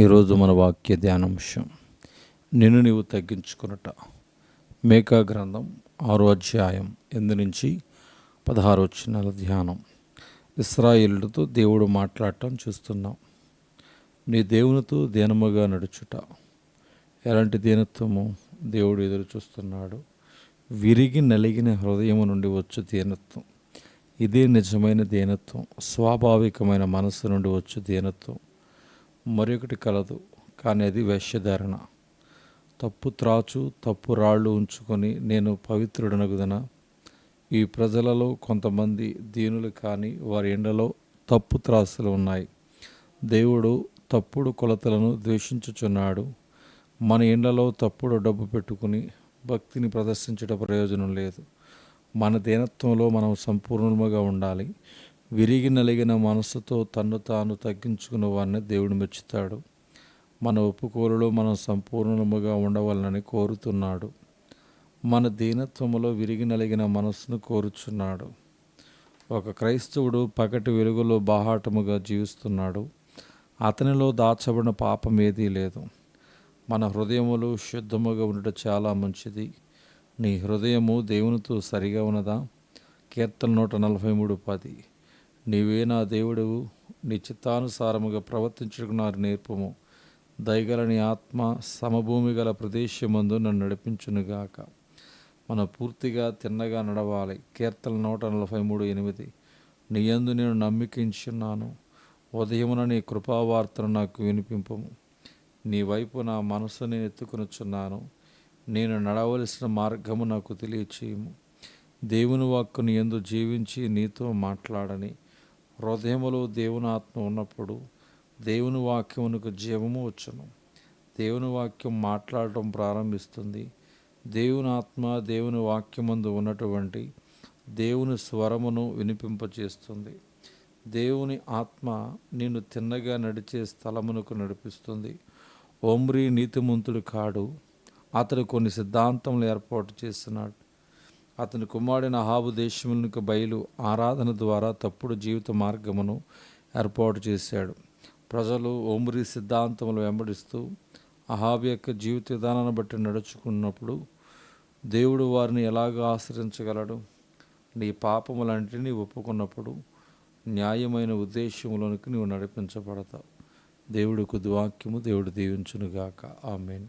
ఈరోజు మన వాక్య ధ్యానాంశం నిన్ను నీవు తగ్గించుకొనుట. మేకా గ్రంథం 6వ అధ్యాయం 8 నుంచి 16 వచనాల ధ్యానం. ఇశ్రాయేలుతో దేవుడు మాట్లాడటం చూస్తున్నాం. నీ దేవునితో దీనముగా నడుచుట. ఎలాంటి దీనత్వము దేవుడు ఎదురు చూస్తున్నాడు? విరిగి నలిగిన హృదయము నుండి వచ్చు దీనత్వం. ఇదే నిజమైన దీనత్వం. స్వాభావికమైన మనస్సు నుండి వచ్చు దీనత్వం. మరొకటి కలదు, కానీ అది వేషధారణ. తప్పు త్రాచు, తప్పు రాళ్ళు ఉంచుకొని నేను పవిత్రుడనగుదనా? ఈ ప్రజలలో కొంతమంది దీనులు, కానీ వారి ఎండలో తప్పు త్రాసులు ఉన్నాయి. దేవుడు తప్పుడు కొలతలను ద్వేషించుచున్నాడు. మన ఎండలో తప్పుడు డబ్బు పెట్టుకుని భక్తిని ప్రదర్శించడం ప్రయోజనం లేదు. మన దీనత్వంలో మనం సంపూర్ణముగా ఉండాలి. విరిగి నలిగిన మనస్సుతో తన్ను తాను తగ్గించుకున్న వారిని దేవుడు మెచ్చుతాడు. మన ఒప్పుకోలులో మనం సంపూర్ణముగా ఉండవాలని కోరుతున్నాడు. మన దీనత్వములో విరిగి నలిగిన మనస్సును కోరుచున్నాడు. ఒక క్రైస్తవుడు పగటి వెలుగులో బాహాటముగా జీవిస్తున్నాడు. అతనిలో దాచబడిన పాపం ఏదీ లేదు. మన హృదయములు శుద్ధముగా ఉండటం చాలా మంచిది. నీ హృదయము దేవునితో సరిగా ఉన్నదా? కీర్తన 143:10. నీవే నా దేవుడవు, నీ చిత్తానుసారముగా ప్రవర్తించుటకు నాకు నేర్పము. దయగల నీ ఆత్మ సమభూమి గల ప్రదేశమందు నన్ను నడిపించునుగాక. మనం పూర్తిగా తిన్నగా నడవాలి. కీర్తన 143:8. నీ యందు నేను నమ్మికించున్నాను. ఉదయమున నీ కృపావార్తను నాకు వినిపింపము. నీ వైపు నా మనసుని ఎత్తుకొనుచున్నాను. నేను నడవలసిన మార్గము నాకు తెలియచేయము. దేవుని వాక్కుని యందు జీవించి నీతో మాట్లాడని. హృదయములో దేవుని ఆత్మ ఉన్నప్పుడు దేవుని వాక్యమునకు జీవము వచ్చును. దేవుని వాక్యం మాట్లాడటం ప్రారంభిస్తుంది. దేవుని ఆత్మ దేవుని వాక్యమందు ఉన్నటువంటి దేవుని స్వరమును వినిపింపచేస్తుంది. దేవుని ఆత్మ నిన్ను తిన్నగా నడిచే స్థలమునకు నడిపిస్తుంది. ఒమ్రీ నీతిమంతుడు కాడు. అతడు కొన్ని సిద్ధాంతములు ఏర్పాటు చేస్తున్నాడు. అతని కుమారుడైన అహాబు దేశములకు బయలు ఆరాధన ద్వారా తప్పుడు జీవిత మార్గమును ఏర్పాటు చేశాడు. ప్రజలు ఒమ్రీ సిద్ధాంతములు వెంబడిస్తూ అహాబు యొక్క జీవిత విధానాన్ని బట్టి నడుచుకున్నప్పుడు దేవుడు వారిని ఎలాగ ఆశ్రయించగలడు? నీ పాపములంటిని ఒప్పుకున్నప్పుడు న్యాయమైన ఉద్దేశంలోనికి నీవు నడిపించబడతావు. దేవుడి కొద్ది వాక్యము దేవుడు దీవించునుగాక. ఆమేన్.